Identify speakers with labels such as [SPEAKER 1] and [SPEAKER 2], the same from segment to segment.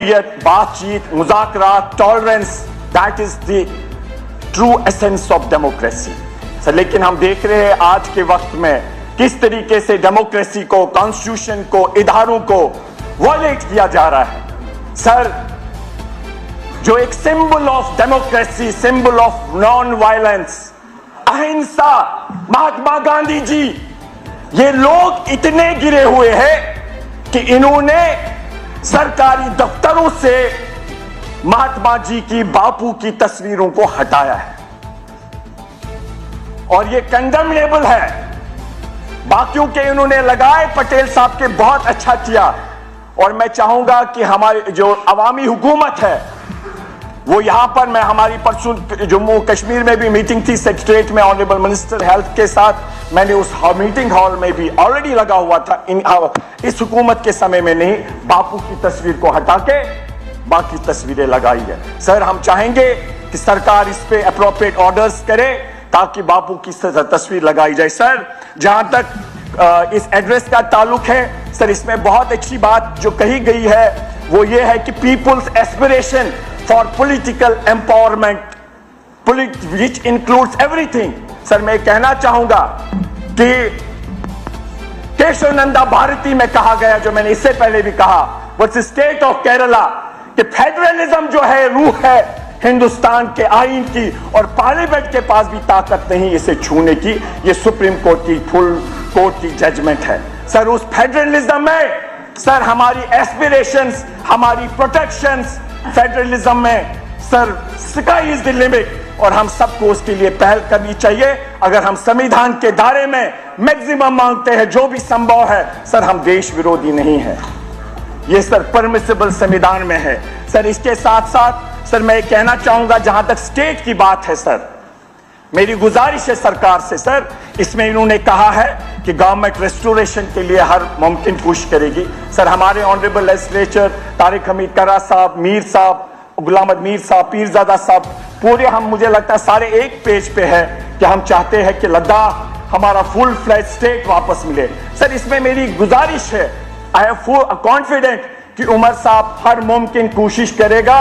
[SPEAKER 1] बातचीत, मुज़ाकरात, tolerance, that is the true essence of democracy. Sir, लेकिन हम देख रहे हैं आज के वक्त में किस तरीके से डेमोक्रेसी को, कॉन्स्टिट्यूशन को, इदारों को वॉयलेट किया जा रहा है। सर, जो एक symbol of democracy, symbol of non violence, अहिंसा, महात्मा गांधी जी, ये लोग इतने गिरे हुए हैं कि इन्होंने सरकारी दफ्तरों से महात्मा जी की, बापू की तस्वीरों को हटाया है और ये कंडेमनेबल है। बाकियों के इन्होंने लगाए, पटेल साहब के बहुत अच्छा किया और मैं चाहूंगा कि हमारी जो अवामी हुकूमत है वो यहां पर, मैं हमारी परसों जम्मू कश्मीर में भी मीटिंग थी सेक्रेटरीट में ऑनरेबल मिनिस्टर हेल्थ के साथ, मैंने उस मीटिंग हॉल में भी ऑलरेडी लगा हुआ था। इस हुकूमत के समय में नहीं, बापू की तस्वीर को हटा के बाकी तस्वीरें लगाई है। सर, हम चाहेंगे कि सरकार इस पे अप्रोप्रिएट ऑर्डर्स करे ताकि बापू की तस्वीर लगाई जाए। सर, जहां तक इस एड्रेस का ताल्लुक है, सर, इसमें बहुत अच्छी बात जो कही गई है वो ये है कि peoples aspiration for political empowerment which includes everything. Sir, मैं कहना चाहूंगा कि केशव नंदा भारती में कहा गया, जो मैंने इससे पहले भी कहा, what's the state of Kerala, कि फेडरलिज्म जो है रूह है हिंदुस्तान के आईन की और पार्लियामेंट के पास भी ताकत नहीं इसे छूने की। ये सुप्रीम कोर्ट की, फुल कोर्ट की जजमेंट है। सर, उस फेडरलिज्म में सर हमारी एस्पिरेशंस, हमारी प्रोटेक्शंस फेडरलिज्म में, sir, sky is the limit और हम सबको उसके लिए पहल करनी चाहिए। अगर हम संविधान के दायरे में मैक्सिमम मांगते हैं, जो भी संभव है, सर, हम देश विरोधी नहीं है, ये सर परमिसिबल संविधान में है। सर, इसके साथ साथ सर मैं कहना चाहूंगा, जहां तक स्टेट की बात है, सर, मेरी गुजारिश है सरकार से। सर, इसमें इन्होंने कहा है कि गवर्नमेंट रेस्टोरेशन के लिए हर मुमकिन कोशिश करेगी। सर, हमारे ऑनरेबल लेजिस्लेचर तारिक हमीद कर्रा साहब, मीर साहब, गुलाम अहमद मीर साहब, पीरजादा साहब, पूरे हम, मुझे लगता है सारे एक पेज पे है कि हम चाहते हैं कि लद्दाख हमारा फुल फ्लैज स्टेट वापस मिले। सर, इसमें मेरी गुजारिश है, आई हैव फुल कॉन्फिडेंट कि उमर साहब हर मुमकिन कोशिश करेगा,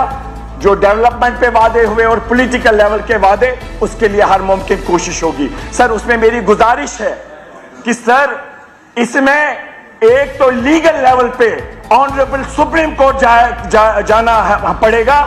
[SPEAKER 1] जो डेवलपमेंट पे वादे हुए और पॉलिटिकल लेवल के वादे, उसके लिए हर मुमकिन कोशिश होगी। सर, उसमें मेरी गुजारिश है कि सर इसमें एक तो लीगल लेवल पे ऑनरेबल सुप्रीम कोर्ट जाना पड़ेगा,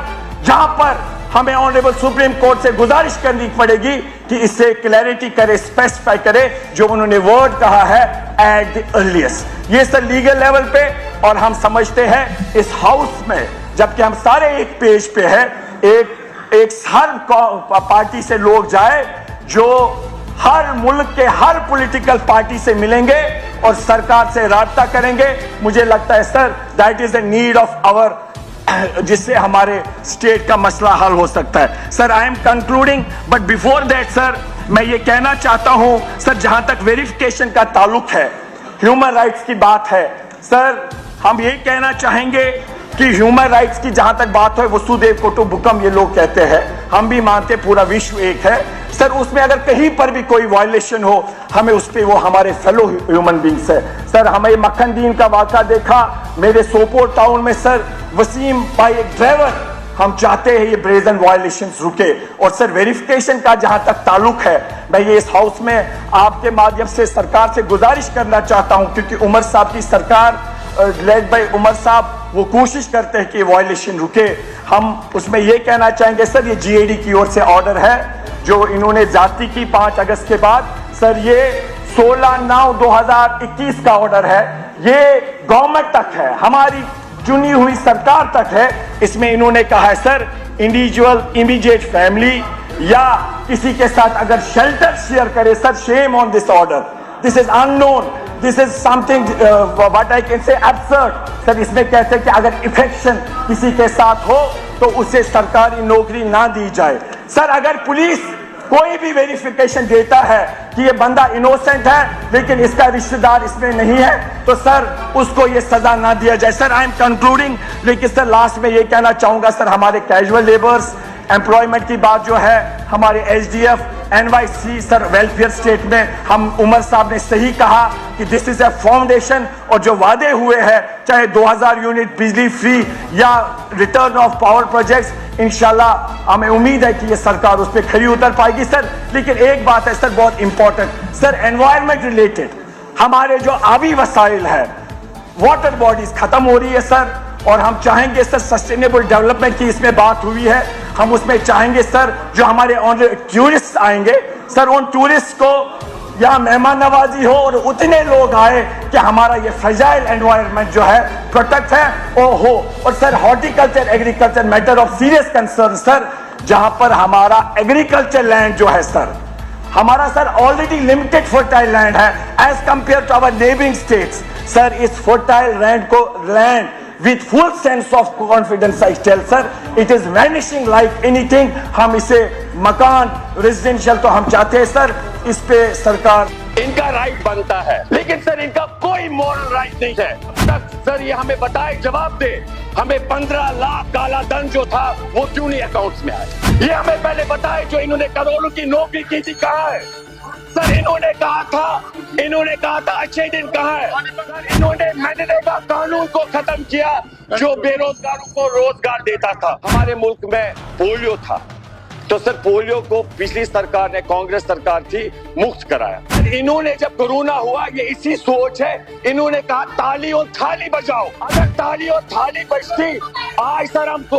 [SPEAKER 1] जहां पर हमें ऑनरेबल सुप्रीम कोर्ट से गुजारिश करनी पड़ेगी कि इससे क्लैरिटी करे, स्पेसिफाई करे, जो उन्होंने वर्ड कहा है, एट द अर्लिएस्ट। ये सर लीगल लेवल पे, और हम समझते हैं इस हाउस में, जबकि हम सारे एक पेज पे हैं, एक हर पार्टी से लोग जाए, जो हर मुल्क के हर पॉलिटिकल पार्टी से मिलेंगे और सरकार से राब्ता करेंगे। मुझे लगता है sir that is the need of hour, जिससे हमारे स्टेट का मसला हल हो सकता है। Sir, I am concluding, but before that sir मैं ये कहना चाहता हूं, सर, जहां तक वेरिफिकेशन का ताल्लुक है, ह्यूमन राइट्स की बात है, सर, हम ये कहना चाहेंगे कि ह्यूमन राइट्स की जहां तक बात हो, वसुदेव कुटुंबकम ये लोग कहते हैं, हम भी मानते पूरा विश्व एक है। सर, उसमें अगर कहीं पर भी कोई वायलेशन हो, हमें उस पे, वो हमारे फेलो ह्यूमन बींग्स है। सर, हमें मक्खन दीन का वाक़ा देखा मेरे सोपोर टाउन में, सर, वसीम भाई एक ड्राइवर, हम चाहते हैं ये ब्रेजन वायलेशंस रुके। और सर, वेरिफिकेशन का जहां तक ताल्लुक है, मैं ये इस हाउस में आपके माध्यम से सरकार से गुजारिश करना चाहता हूं, क्योंकि उमर साहब की सरकार, लेड बाय उमर साहब, वो कोशिश करते हैं कि वायलेशन रुके। हम उसमें ये कहना चाहेंगे सर, ये जीएडी की ओर से ऑर्डर है जो इन्होंने जाती की 5 अगस्त के बाद, सर, ये 16/9/2021 का ऑर्डर है, ये गवर्नमेंट तक है, हमारी चुनी हुई सरकार तक है। इसमें इन्होंने कहा है सर, इंडिविजुअल इमीडिएट फैमिली या किसी के साथ अगर शेल्टर शेयर करे, sir, shame on this order, this is unknown, this is something what I can say absurd. Sir, इसमें कहते हैं कि अगर इफेक्शन किसी के साथ हो तो उसे सरकारी नौकरी ना दी जाए। सर, अगर पुलिस कोई भी वेरिफिकेशन देता है कि ये बंदा इनोसेंट है लेकिन इसका रिश्तेदार इसमें नहीं है, तो सर उसको ये सजा ना दिया जाए। सर, आई एम कंक्लूडिंग, लेकिन सर लास्ट में ये कहना चाहूंगा, सर, हमारे कैजुअल लेबर्स एम्प्लॉयमेंट की बात जो है, हमारे SDF NYC sir welfare state में हम उमर साहब ने सही कहा कि दिस इज ए फाउंडेशन, और जो वादे हुए हैं चाहे 2000 यूनिट बिजली फ्री या रिटर्न ऑफ पावर प्रोजेक्ट्स, इंशाल्लाह हमें उम्मीद है कि ये सरकार उस पर खरी उतर पाएगी सर। लेकिन एक बात है सर बहुत इंपॉर्टेंट सर, एनवायरमेंट रिलेटेड हमारे जो आबी वसाइल है, वाटर बॉडीज खत्म हो रही है सर, और हम चाहेंगे सर सस्टेनेबल डेवलपमेंट की इसमें बात हुई है, हम उसमें चाहेंगे सर जो हमारे टूरिस्ट आएंगे सर, उन टूरिस्ट को यहाँ मेहमान नवाजी हो और उतने लोग आए कि हमारा ये फ्रेजाइल एनवायरनमेंट जो है प्रोटेक्ट है और हो। और sir horticulture agriculture matter of serious concern sir, जहां पर हमारा एग्रीकल्चर लैंड जो है सर, हमारा sir already limited fertile land है as compare to our neighbouring states sir. इस fertile land with full sense of confidence I tell sir, it is vanishing like anything। हम इसे मकान रेजिडेंशियल तो हम चाहते हैं सर, इस पे सरकार
[SPEAKER 2] इनका राइट बनता है, लेकिन सर इनका कोई मॉरल राइट नहीं है। तक सर ये हमें बताए, जवाब दे, हमें 15 लाख काला धन जो था वो क्यों नहीं अकाउंट्स में आया? ये हमें पहले बताए, जो इन्होंने करोड़ों की नौकरी की थी कहाँ है सर? इन्होंने कहा था अच्छे दिन कहाँ है सर? इन्होंने मनरेगा कानून को खत्म किया जो बेरोजगारों को रोजगार देता था। हमारे मुल्क में पोलियो था, तो सर पोलियो को पिछली सरकार ने, कांग्रेस सरकार थी, मुक्त कराया। इन्होंने जब कोरोना हुआ, ये इसी सोच है, इन्होंने कहा ताली और थाली बजाओ। अगर ताली और थाली बजती आज सर हमको,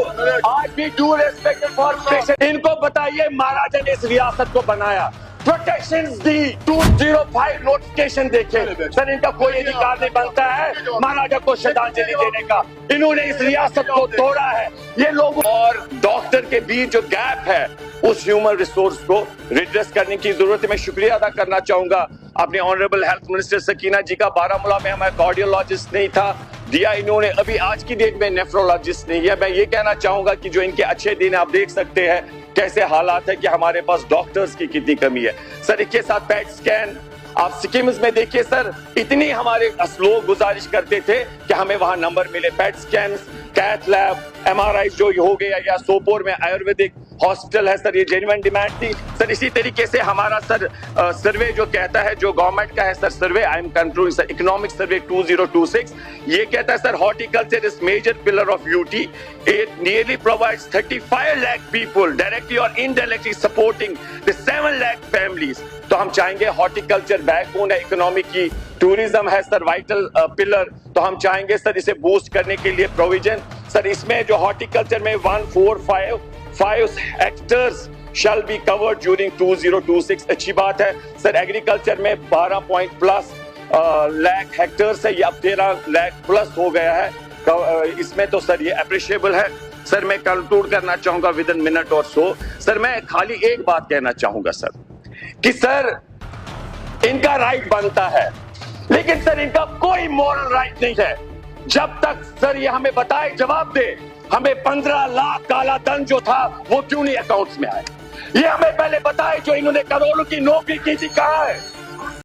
[SPEAKER 2] आज भी डू रेस्पेक्ट फॉर पेशेंट। इनको बताइए महाराजा ने इस रियासत को बनाया, प्रोटेक्शन दी, 205 नोटिफिकेशन देखे सर, इनका कोई अधिकार नहीं बनता है महाराजा को श्रद्धांजलि देने का। इन्होंने इस रियासत को तोड़ा है। ये लोग और डॉक्टर के बीच जो गैप है, उस ह्यूमन रिसोर्स को रिड्रेस करने की जरूरत है। मैं शुक्रिया अदा करना चाहूंगा अपने ऑनरेबल हेल्थ मिनिस्टर सकीना जी का। बारामूला में हमारा कार्डियोलॉजिस्ट नहीं था, दिया इन्होंने, अभी आज की डेट में नेफ्रोलॉजिस्ट नहीं है। मैं ये कहना चाहूंगा कि जो इनके अच्छे दिन आप देख सकते हैं कैसे हालात है कि हमारे पास डॉक्टर्स की कितनी कमी है सर। इसके साथ पैट स्कैन आप सिक्किम्स में देखिए सर, इतनी हमारे लोग गुजारिश करते थे कि हमें वहां नंबर मिले। PET scan, cath lab, MRI जो हो गया, या सोपोर में आयुर्वेदिक हॉस्पिटल है सर, ये जेन्युइन डिमांड थी सर। इसी तरीके से हमारा सर सर्वे जो कहता है, जो गवर्नमेंट का है sir survey, I am controlling sir, economic survey 2026, ये कहता है sir horticulture is major pillar of UT. It nearly provides 35 lakh people directly और indirectly supporting the 7 lakh families. तो हम चाहेंगे हॉर्टिकल्चर बैकबोन है इकोनॉमी की, टूरिज्म है सर वाइटल पिलर, तो हम चाहेंगे सर इसे बूस्ट करने के लिए प्रोविजन सर। इसमें जो हॉर्टिकल्चर में 145 hectares shall be covered during 2026, अच्छी बात है सर। एग्रीकल्चर में 12+ लाख हेक्टर्स है, ये अब 13 लाख प्लस हो गया है, इसमें तो सर ये अप्रिशिएबल है सर। मैं कंक्लूड करना चाहूंगा विद इन मिनट और सो सर। मैं खाली एक बात कहना चाहूंगा सर कि सर इनका राइट बनता है, लेकिन सर इनका कोई मॉरल राइट नहीं है। जब तक सर ये हमें बताए, जवाब दे, हमें 15 लाख काला धन जो था वो क्यों नहीं अकाउंट्स में आया? ये हमें पहले बताए, जो इन्होंने करोड़ों की नौकरी की थी कहाँ है?